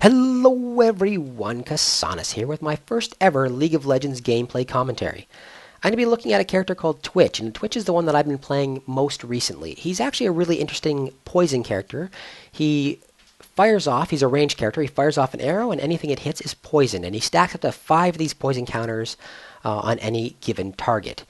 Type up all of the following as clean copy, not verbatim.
Hello everyone, Casanis here with my first ever League of Legends gameplay commentary. I'm going to be looking at a character called Twitch, and Twitch is the one that I've been playing most recently. He's actually a really interesting poison character. He fires off, he's a ranged character, he fires off an arrow and anything it hits is poison, and he stacks up to 5 of these poison counters on any given target.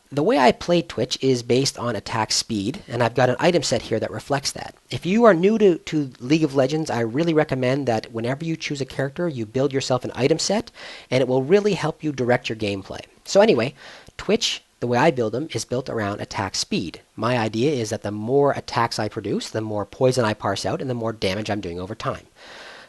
The way I play Twitch is based on attack speed, and I've got an item set here that reflects that. If you are new to League of Legends, I really recommend that whenever you choose a character, you build yourself an item set, and it will really help you direct your gameplay. So anyway, Twitch, the way I build them, is built around attack speed. My idea is that the more attacks I produce, the more poison I parse out, and the more damage I'm doing over time.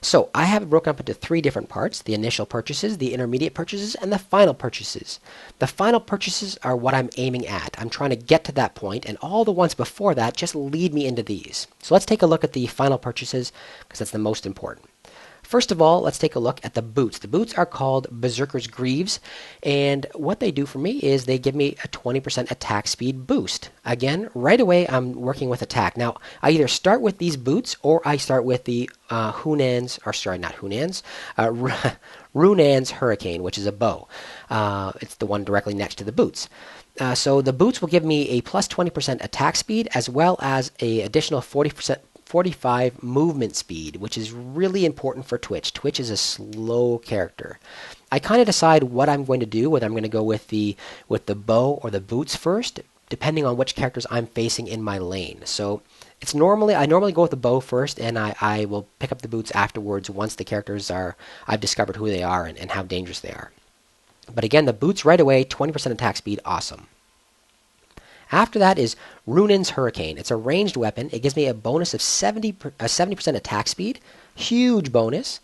So I have it broken up into 3 different parts: the initial purchases, the intermediate purchases, and the final purchases. The final purchases are what I'm aiming at. I'm trying to get to that point, and all the ones before that just lead me into these. So let's take a look at the final purchases, because that's the most important. First of all, let's take a look at the boots. The boots are called Berserker's Greaves, and what they do for me is they give me a 20% attack speed boost. Again, right away I'm working with attack. Now, I either start with these boots or I start with the Runan's Hurricane, which is a bow. It's the one directly next to the boots. So the boots will give me a plus 20% attack speed as well as an additional 45 movement speed, which is really important for Twitch. Twitch is a slow character. I kind of decide what I'm going to do, whether I'm going to go with the bow or the boots first, depending on which characters I'm facing in my lane. So I normally go with the bow first, and I will pick up the boots afterwards once the characters I've discovered who they are and how dangerous they are. But again, the boots right away, 20% attack speed, awesome. After that is Runan's Hurricane. It's a ranged weapon. It gives me a bonus of 70% attack speed. Huge bonus.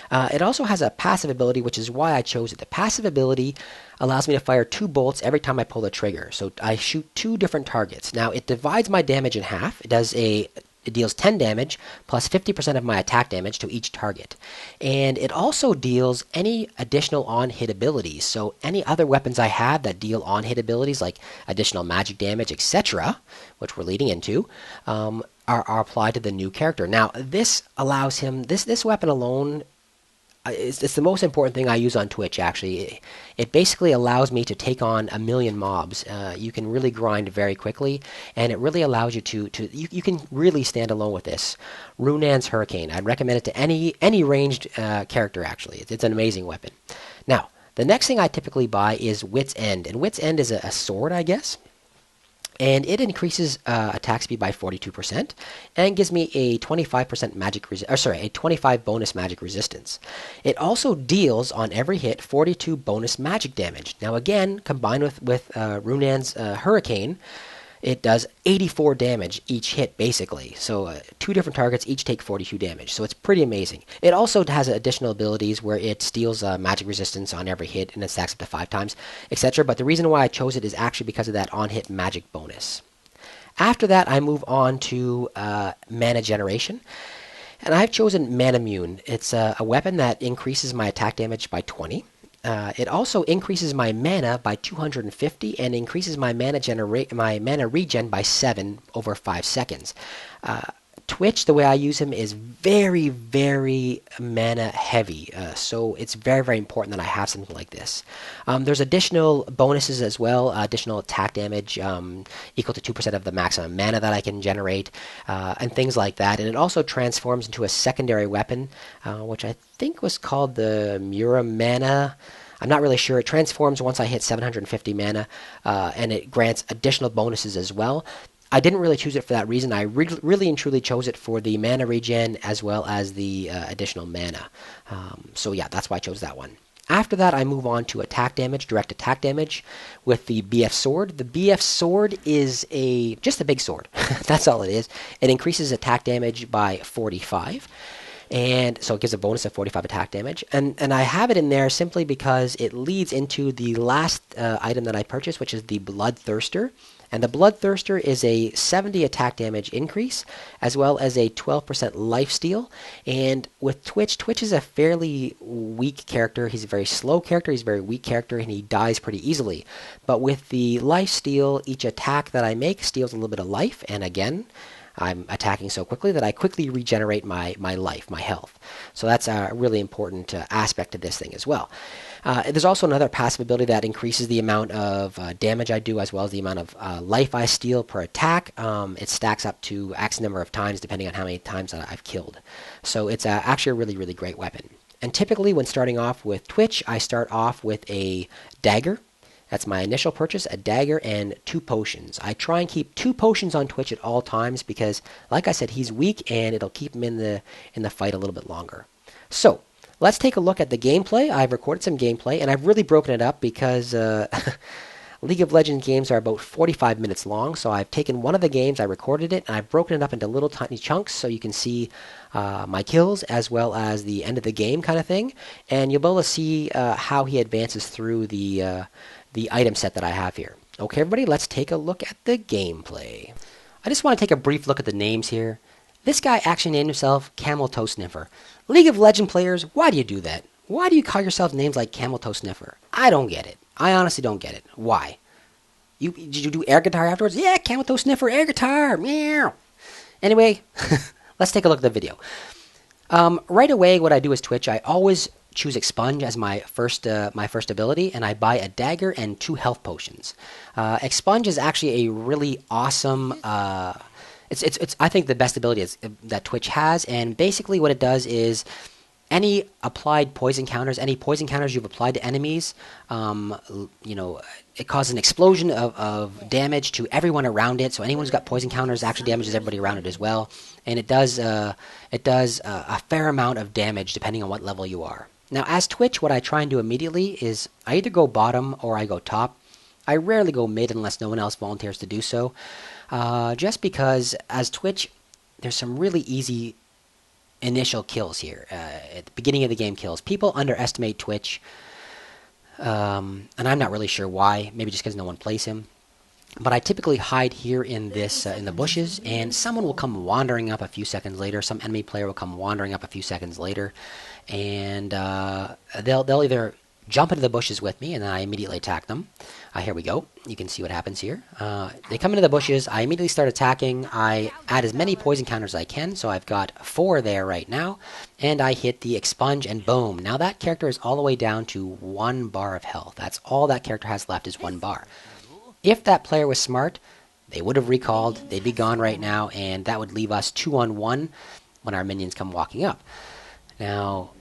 It also has a passive ability, which is why I chose it. The passive ability allows me to fire 2 bolts every time I pull the trigger. So I shoot 2 different targets. Now, it divides my damage in half. It deals 10 damage plus 50% of my attack damage to each target. And it also deals any additional on-hit abilities. So any other weapons I have that deal on-hit abilities like additional magic damage, etc., which we're leading into, are applied to the new character. Now, this allows him, this weapon alone, it's the most important thing I use on Twitch, actually. It basically allows me to take on 1 million mobs. You can really grind very quickly, and it really allows you you can really stand alone with this. Runan's Hurricane. I'd recommend it to any ranged character, actually. It's an amazing weapon. Now, the next thing I typically buy is Wit's End, and Wit's End is a sword, I guess. And it increases attack speed by 42% and gives me a 25% 25 bonus magic resistance. It also deals on every hit 42 bonus magic damage. Now again, combined with Runan's Hurricane, it does 84 damage each hit, basically. So 2 different targets each take 42 damage. So it's pretty amazing. It also has additional abilities where it steals magic resistance on every hit and it stacks up to 5 times, etc. But the reason why I chose it is actually because of that on-hit magic bonus. After that, I move on to mana generation. And I've chosen Manamune. It's a weapon that increases my attack damage by 20. It also increases my mana by 250 and increases my mana regen by 7 over 5 seconds. Twitch, the way I use him, is very, very mana heavy. So it's very, very important that I have something like this. There's additional bonuses as well, additional attack damage equal to 2% of the maximum mana that I can generate, and things like that. And it also transforms into a secondary weapon, which I think was called the Muramana. I'm not really sure. It transforms once I hit 750 mana, and it grants additional bonuses as well. I didn't really choose it for that reason. I really and truly chose it for the mana regen as well as the additional mana. So yeah, that's why I chose that one. After that, I move on to attack damage, direct attack damage, with the BF Sword. The BF Sword is just a big sword. That's all it is. It increases attack damage by 45. And so it gives a bonus of 45 attack damage. And I have it in there simply because it leads into the last item that I purchased, which is the Bloodthirster. And the Bloodthirster is a 70 attack damage increase, as well as a 12% lifesteal. And with Twitch is a fairly weak character. He's a very slow character, he's a very weak character, and he dies pretty easily. But with the lifesteal, each attack that I make steals a little bit of life, and again, I'm attacking so quickly that I quickly regenerate my life, my health. So that's a really important aspect of this thing as well. There's also another passive ability that increases the amount of damage I do as well as the amount of life I steal per attack. It stacks up to X number of times depending on how many times that I've killed. So it's actually a really, really great weapon. And typically when starting off with Twitch, I start off with a dagger. That's my initial purchase, a dagger and 2 potions. I try and keep 2 potions on Twitch at all times because, like I said, he's weak and it'll keep him in the fight a little bit longer. So let's take a look at the gameplay. I've recorded some gameplay and I've really broken it up because League of Legends games are about 45 minutes long, so I've taken one of the games, I recorded it, and I've broken it up into little tiny chunks so you can see my kills as well as the end of the game kind of thing, and you'll be able to see how he advances through the item set that I have here. Okay, everybody, let's take a look at the gameplay. I just want to take a brief look at the names here. This guy actually named himself Camel Toe Sniffer. League of Legends players, why do you do that? Why do you call yourself names like Camel Toe Sniffer? I don't get it. I honestly don't get it. Why? Did you do air guitar afterwards? Yeah, Camel Toe Sniffer, air guitar. Meow. Anyway, let's take a look at the video. Right away, what I do is Twitch. I always choose Expunge as my first ability, and I buy a dagger and 2 health potions. Expunge is actually a really awesome. It's I think the best ability that Twitch has, and basically what it does is any applied poison counters, any poison counters you've applied to enemies, it causes an explosion of damage to everyone around it. So anyone who's got poison counters actually damages everybody around it as well. And it does a fair amount of damage depending on what level you are. Now, as Twitch, what I try and do immediately is I either go bottom or I go top. I rarely go mid unless no one else volunteers to do so. Just because as Twitch, there's some really easy initial kills here at the beginning of the game. Kills. People underestimate Twitch, and I'm not really sure why. Maybe just because no one plays him. But I typically hide here in this in the bushes, and someone will come wandering up a few seconds later. Some enemy player will come wandering up a few seconds later, and they'll either jump into the bushes with me, and then I immediately attack them. Here we go. You can see what happens here. They come into the bushes. I immediately start attacking. I add as many poison counters as I can, so I've got 4 there right now. And I hit the Expunge, and boom. Now that character is all the way down to 1 bar of health. That's all that character has left is 1 bar. If that player was smart, they would have recalled. They'd be gone right now, and that would leave us 2-on-1 when our minions come walking up. Now,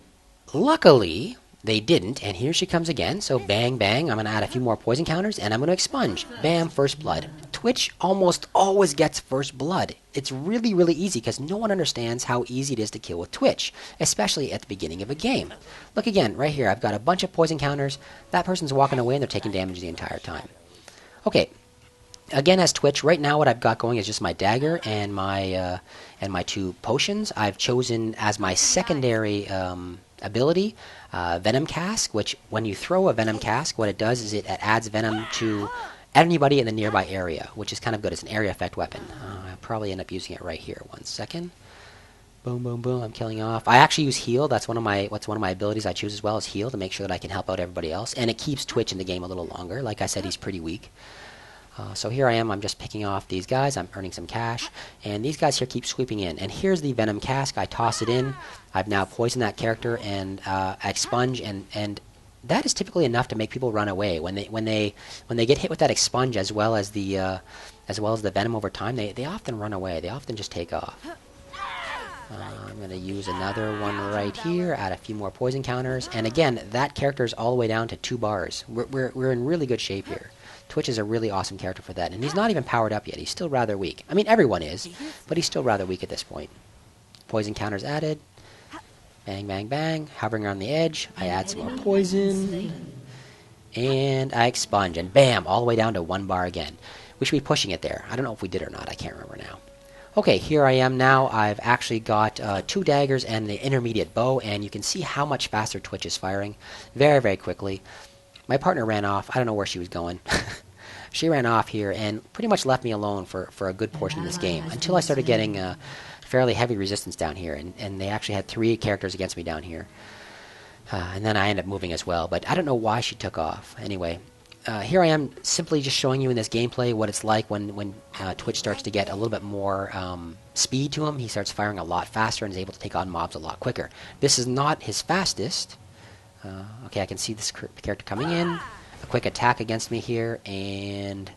luckily, they didn't, and here she comes again. So bang, bang. I'm going to add a few more poison counters, and I'm going to Expunge. Bam, first blood. Twitch almost always gets first blood. It's really, really easy because no one understands how easy it is to kill with Twitch, especially at the beginning of a game. Look again, right here. I've got a bunch of poison counters. That person's walking away, and they're taking damage the entire time. Okay. Again, as Twitch, right now what I've got going is just my dagger and my 2 potions. I've chosen as my secondary ability Venom Cask, which when you throw a Venom Cask, what it does is it adds venom to anybody in the nearby area, which is kind of good. It's an area effect weapon. I'll probably end up using it right here. 1 second. Boom, boom, boom. I'm killing off. I actually use heal. That's one of my abilities I choose as well, is heal, to make sure that I can help out everybody else. And it keeps Twitch in the game a little longer. Like I said, he's pretty weak. So here I am. I'm just picking off these guys. I'm earning some cash. And these guys here keep sweeping in. And here's the Venom Cask. I toss it in. I've now poisoned that character and Expunge. And that is typically enough to make people run away. When they get hit with that Expunge as well as the Venom over time, they often run away. They often just take off. I'm going to use another one right here, add a few more poison counters. And again, that character is all the way down to 2 bars. We're in really good shape here. Twitch is a really awesome character for that. And he's not even powered up yet. He's still rather weak. I mean, everyone is, but he's still rather weak at this point. Poison counters added. Bang, bang, bang. Hovering around the edge. I add some more poison. And I Expunge. And bam, all the way down to 1 bar again. We should be pushing it there. I don't know if we did or not. I can't remember now. Okay, here I am now. I've actually got 2 daggers and the intermediate bow, and you can see how much faster Twitch is firing. Very, very quickly. My partner ran off. I don't know where she was going. She ran off here and pretty much left me alone for a good portion of this game, until I started getting fairly heavy resistance down here, and they actually had 3 characters against me down here. And then I ended up moving as well, but I don't know why she took off. Anyway, here I am simply just showing you in this gameplay what it's like when Twitch starts to get a little bit more speed to him. He starts firing a lot faster and is able to take on mobs a lot quicker. This is not his fastest. Okay, I can see this character coming in. A quick attack against me here, and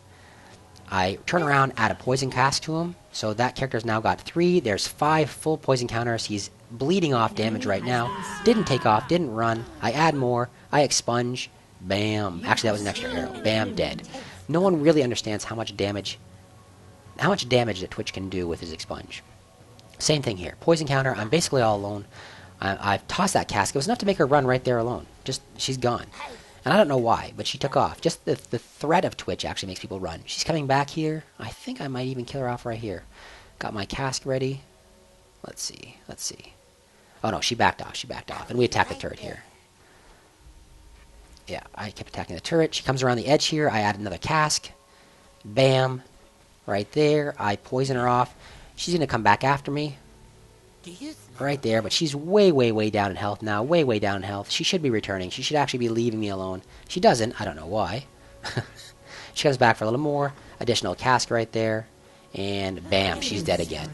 I turn around, add a poison cast to him. So that character's now got 3. There's 5 full poison counters. He's bleeding off damage right now. Didn't take off, didn't run. I add more. I expunge. Bam. Actually, that was an extra arrow. Bam, dead. No one really understands how much damage that Twitch can do with his expunge. Same thing here. Poison counter. I'm basically all alone. I've tossed that cask. It was enough to make her run right there alone. Just, she's gone. And I don't know why, but she took off. Just the threat of Twitch actually makes people run. She's coming back here. I think I might even kill her off right here. Got my cask ready. Let's see. Oh no, she backed off. And we attacked the turret here. Yeah, I kept attacking the turret. She comes around the edge here. I add another cask. Bam. Right there. I poison her off. She's going to come back after me. Right there, but she's way, way, way down in health now. Way, way down in health. She should be returning. She should actually be leaving me alone. She doesn't. I don't know why. She comes back for a little more. Additional cask right there. And bam, she's dead again.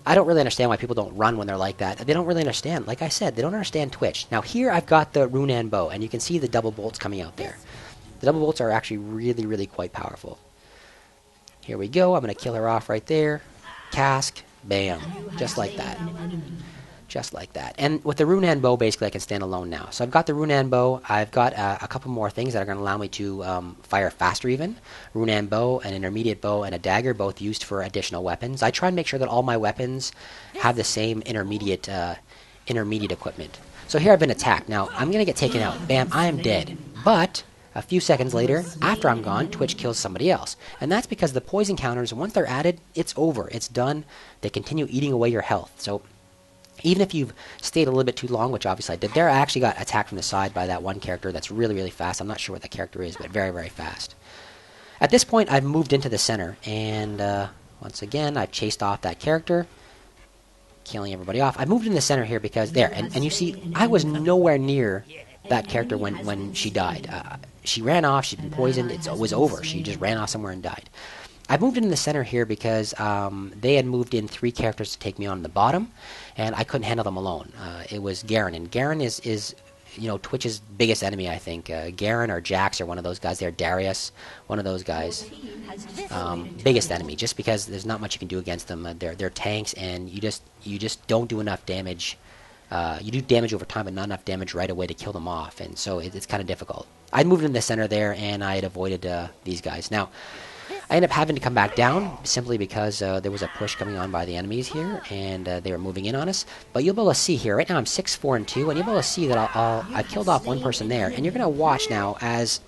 I don't really understand why people don't run when they're like that. They don't really understand. Like I said, they don't understand Twitch. Now here I've got the Runan bow, and you can see the double bolts coming out there. The double bolts are actually really, really quite powerful. Here we go. I'm going to kill her off right there. Cask. Bam. Just like that. Just like that. And with the Runan bow, basically, I can stand alone now. So I've got the Runan bow. I've got a couple more things that are going to allow me to fire faster even. Runan bow, an intermediate bow, and a dagger, both used for additional weapons. I try and make sure that all my weapons have the same intermediate equipment. So here I've been attacked. Now, I'm going to get taken out. Bam, I am dead. But a few seconds later, after I'm gone, Twitch kills somebody else. And that's because the poison counters, once they're added, it's over. It's done. They continue eating away your health. So even if you've stayed a little bit too long, which obviously I did there, I actually got attacked from the side by that one character that's really, really fast. I'm not sure what that character is, but very, very fast. At this point, I've moved into the center, and once again, I've chased off that character, killing everybody off. I moved in the center here because there, and you see, I was nowhere near that character when she died. She ran off, she'd been poisoned, it was over. She just ran off somewhere and died. I moved in the center here because they had moved in 3 characters to take me on the bottom, and I couldn't handle them alone. It was Garen, and Garen is you know, Twitch's biggest enemy, I think. Garen or Jax or one of those guys there, Darius, one of those guys. Biggest enemy, just because there's not much you can do against them. They're tanks, and you just don't do enough damage. You do damage over time, but not enough damage right away to kill them off, and so it's kind of difficult. I moved in the center there, and I had avoided these guys. Now, I ended up having to come back down simply because there was a push coming on by the enemies here, and they were moving in on us. But you'll be able to see here, right now I'm 6, 4, and 2, and you'll be able to see that I killed off one person there. And you're going to watch now as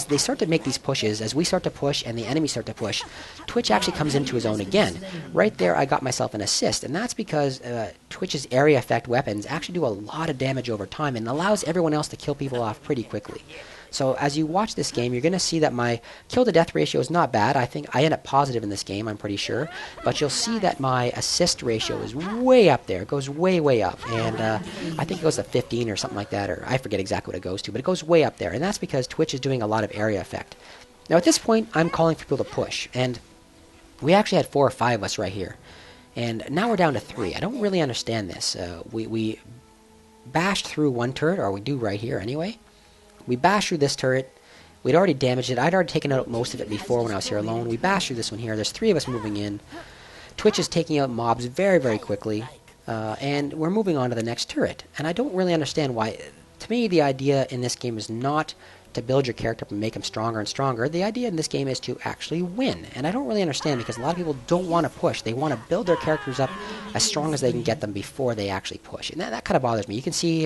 they start to make these pushes, as we start to push and the enemies start to push, Twitch actually comes into his own again. Right there I got myself an assist, and that's because Twitch's area effect weapons actually do a lot of damage over time and allows everyone else to kill people off pretty quickly. So as you watch this game, you're going to see that my kill-to-death ratio is not bad. I think I end up positive in this game, I'm pretty sure. But you'll see that my assist ratio is way up there. It goes way, way up. And I think it goes to 15 or something like that, or I forget exactly what it goes to. But it goes way up there, and that's because Twitch is doing a lot of area effect. Now at this point, I'm calling for people to push. And we actually had 4 or 5 of us right here. And now we're down to 3. I don't really understand this. We bashed through one turret, or we do right here anyway. We bashed through this turret. We'd already damaged it. I'd already taken out most of it before when I was here alone. We bashed through this one here. There's 3 of us moving in. Twitch is taking out mobs very, very quickly. And we're moving on to the next turret. And I don't really understand why. To me, the idea in this game is not to build your character up and make him stronger and stronger. The idea in this game is to actually win. And I don't really understand because a lot of people don't want to push. They want to build their characters up as strong as they can get them before they actually push. And that kind of bothers me. You can see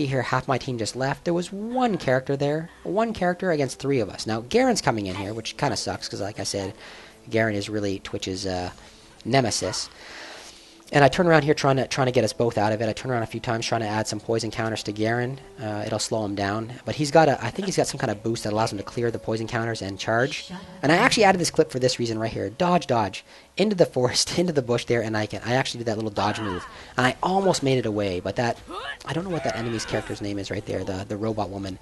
here half my team just left. There was one character there. One character against 3 of us. Now, Garen's coming in here, which kind of sucks because, like I said, Garen is really Twitch's nemesis. And I turn around here trying to get us both out of it. I turn around a few times trying to add some poison counters to Garen. It'll slow him down. But I think he's got some kind of boost that allows him to clear the poison counters and charge. And I actually added this clip for this reason right here. Dodge, dodge. Into the forest, into the bush there, and I actually did that little dodge move. And I almost made it away, but I don't know what that enemy's character's name is right there, the robot woman.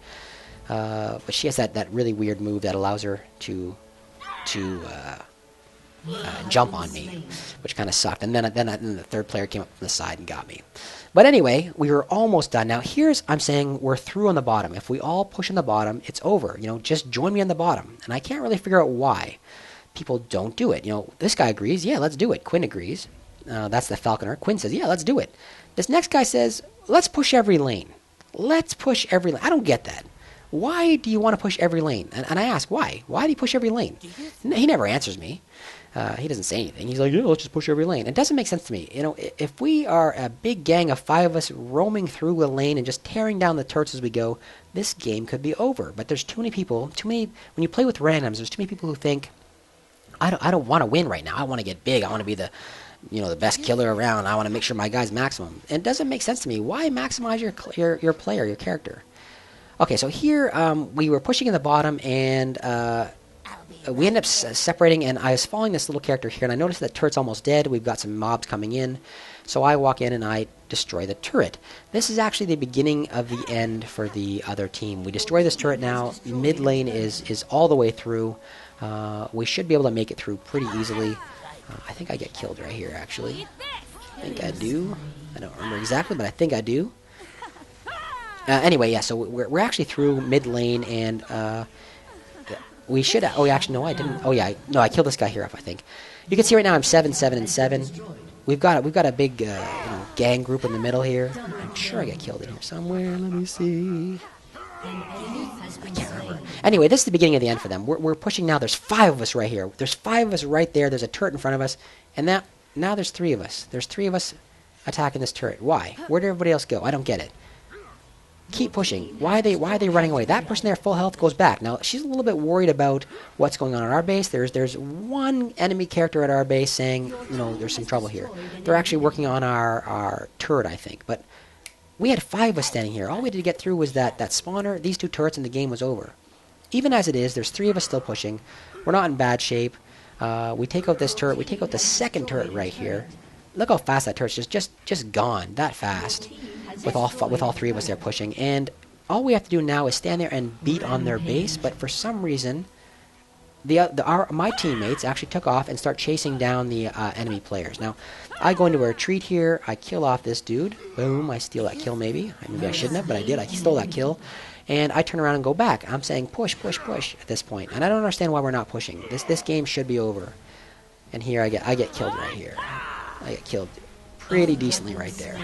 But she has that really weird move that allows her to jump on me, which kind of sucked. And then the third player came up from the side and got me. But anyway, we were almost done. Now I'm saying we're through on the bottom. If we all push on the bottom, it's over. Just join me on the bottom. And I can't really figure out why people don't do it. This guy agrees. Yeah, let's do it. Quinn agrees. That's the Falconer. Quinn says, yeah, let's do it. This next guy says, let's push every lane. Let's push every lane. I don't get that. Why do you want to push every lane? And I ask, why? Why do you push every lane? He never answers me. He doesn't say anything. He's like, yeah, let's just push every lane. It doesn't make sense to me. If we are a big gang of 5 of us roaming through a lane and just tearing down the turrets as we go, this game could be over. But there's too many people, when you play with randoms, there's too many people who think, I don't want to win right now. I want to get big. I want to be the best killer around. I want to make sure my guy's maximum. And it doesn't make sense to me. Why maximize your player, your character? Okay, so here we were pushing in the bottom, and we ended up separating, and I was following this little character here, and I noticed that turret's almost dead. We've got some mobs coming in. So I walk in and I destroy the turret. This is actually the beginning of the end for the other team. We destroy this turret now. Mid lane is all the way through. We should be able to make it through pretty easily. I think I get killed right here, actually. I think I do. I don't remember exactly, but I think I do. Anyway, yeah, so we're actually through mid lane, and we should... Oh, actually, no, I didn't. Oh, yeah, no, I killed this guy here off, I think. You can see right now I'm 7, 7, and 7. We've got a big gang group in the middle here. I'm sure I got killed in here somewhere. Let me see. I can't remember. Anyway, this is the beginning of the end for them. We're pushing now. There's 5 of us right here. There's 5 of us right there. There's a turret in front of us. And now there's 3 of us. There's 3 of us attacking this turret. Why? Where did everybody else go? I don't get it. Keep pushing. Why are they running away? That person there, full health, goes back. Now, she's a little bit worried about what's going on at our base. There's one enemy character at our base saying, there's some trouble here. They're actually working on our turret, I think. But we had 5 of us standing here. All we had to get through was that spawner, these 2 turrets, and the game was over. Even as it is, there's 3 of us still pushing. We're not in bad shape. We take out this turret. We take out the second turret right here. Look how fast that turret's just gone. That fast. With all 3 of us there pushing. And all we have to do now is stand there and beat on their base. But for some reason, my teammates actually took off and start chasing down the enemy players. Now, I go into a retreat here. I kill off this dude. Boom, I steal that kill maybe. Maybe I shouldn't have, but I did. I stole that kill. And I turn around and go back. I'm saying push, push, push at this point. And I don't understand why we're not pushing. This game should be over. And here I get killed right here. I get killed pretty decently right there.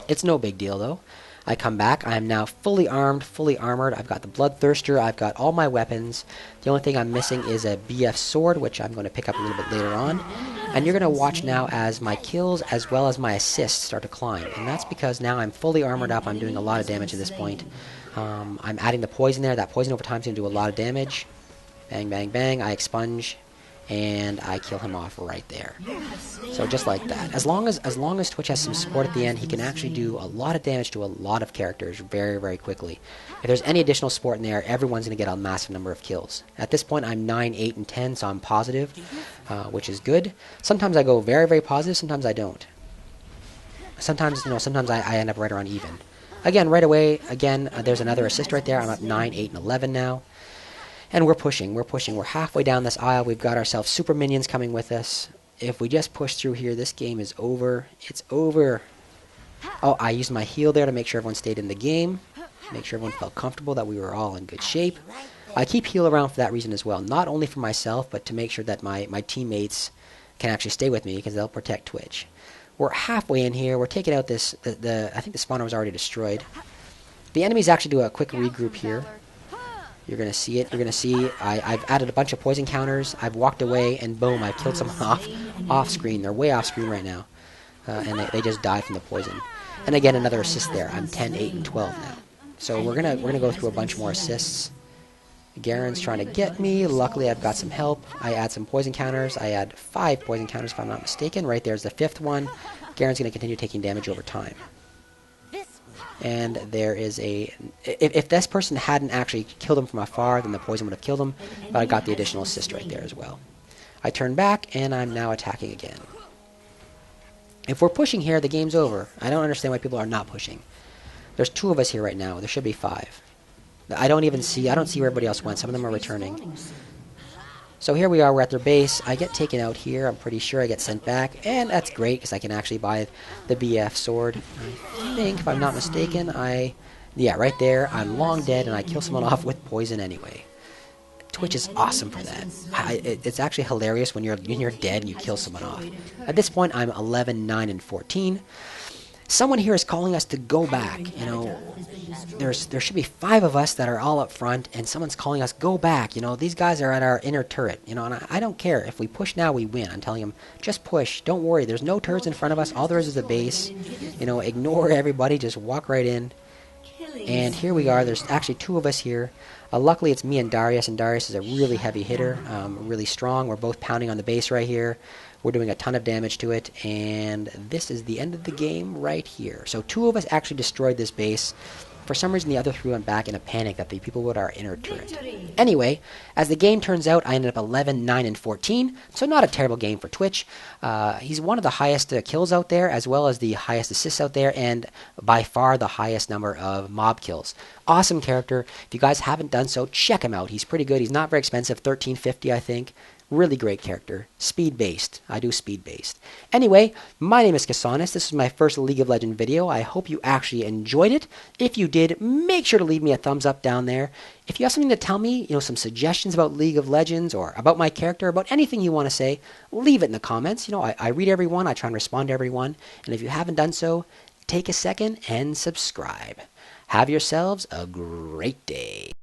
It's no big deal, though. I come back. I am now fully armed, fully armored. I've got the Bloodthirster. I've got all my weapons. The only thing I'm missing is a BF sword, which I'm going to pick up a little bit later on. And you're going to watch now as my kills as well as my assists start to climb. And that's because now I'm fully armored up. I'm doing a lot of damage at this point. I'm adding the poison there. That poison over time is going to do a lot of damage. Bang, bang, bang. I expunge. And I kill him off right there. So just like that. As long as Twitch has some support at the end, he can actually do a lot of damage to a lot of characters very, very quickly. If there's any additional support in there, everyone's going to get a massive number of kills. At this point, I'm 9, 8, and 10, so I'm positive, which is good. Sometimes I go very, very positive. Sometimes I don't. Sometimes I end up right around even. Again, right away, there's another assist right there. I'm up 9, 8, and 11 now. And we're pushing. We're halfway down this aisle. We've got ourselves super minions coming with us. If we just push through here, this game is over. It's over. Oh, I used my heal there to make sure everyone stayed in the game. Make sure everyone felt comfortable, that we were all in good shape. I keep heal around for that reason as well. Not only for myself, but to make sure that my teammates can actually stay with me, because they'll protect Twitch. We're halfway in here. We're taking out this... I think the spawner was already destroyed. The enemies actually do a quick regroup here. You're going to see it. You're going to see I've added a bunch of poison counters. I've walked away, and boom, I killed someone off screen. They're way off screen right now. And they just died from the poison. And again, another assist there. I'm 10, 8, and 12 now. So we're gonna go through a bunch more assists. Garen's trying to get me. Luckily, I've got some help. I add some poison counters. I add 5 poison counters, if I'm not mistaken. Right there's the 5th one. Garen's going to continue taking damage over time. And there is a... If this person hadn't actually killed him from afar, then the poison would have killed him. But I got the additional assist right there as well. I turn back, and I'm now attacking again. If we're pushing here, the game's over. I don't understand why people are not pushing. There's 2 of us here right now. There should be 5. I don't see where everybody else went. Some of them are returning. So here we are, we're at their base. I get taken out here. I'm pretty sure I get sent back, and that's great because I can actually buy the BF sword. I think, if I'm not mistaken, yeah, right there, I'm long dead, and I kill someone off with poison anyway. Twitch is awesome for that. It's actually hilarious when you're dead and you kill someone off. At this point, I'm 11, 9, and 14. Someone here is calling us to go back. You know, there should be 5 of us that are all up front, and someone's calling us go back. You know, these guys are at our inner turret. You know, and I don't care if we push now, we win. I'm telling them, just push. Don't worry. There's no turrets in front of us. All there is a base. You know, ignore everybody. Just walk right in. And here we are. There's actually 2 of us here. Luckily, it's me and Darius is a really heavy hitter, really strong. We're both pounding on the base right here. We're doing a ton of damage to it, and this is the end of the game right here. So 2 of us actually destroyed this base. For some reason, the other 3 went back in a panic that the people were at our inner turret. Anyway, as the game turns out, I ended up 11, 9, and 14, so not a terrible game for Twitch. He's one of the highest kills out there, as well as the highest assists out there, and by far the highest number of mob kills. Awesome character. If you guys haven't done so, check him out. He's pretty good. He's not very expensive, $13.50 I think. Really great character. Speed-based. I do speed-based. Anyway, my name is Casanis. This is my first League of Legends video. I hope you actually enjoyed it. If you did, make sure to leave me a thumbs up down there. If you have something to tell me, you know, some suggestions about League of Legends or about my character, about anything you want to say, leave it in the comments. You know, I read everyone. I try and respond to everyone. And if you haven't done so, take a second and subscribe. Have yourselves a great day.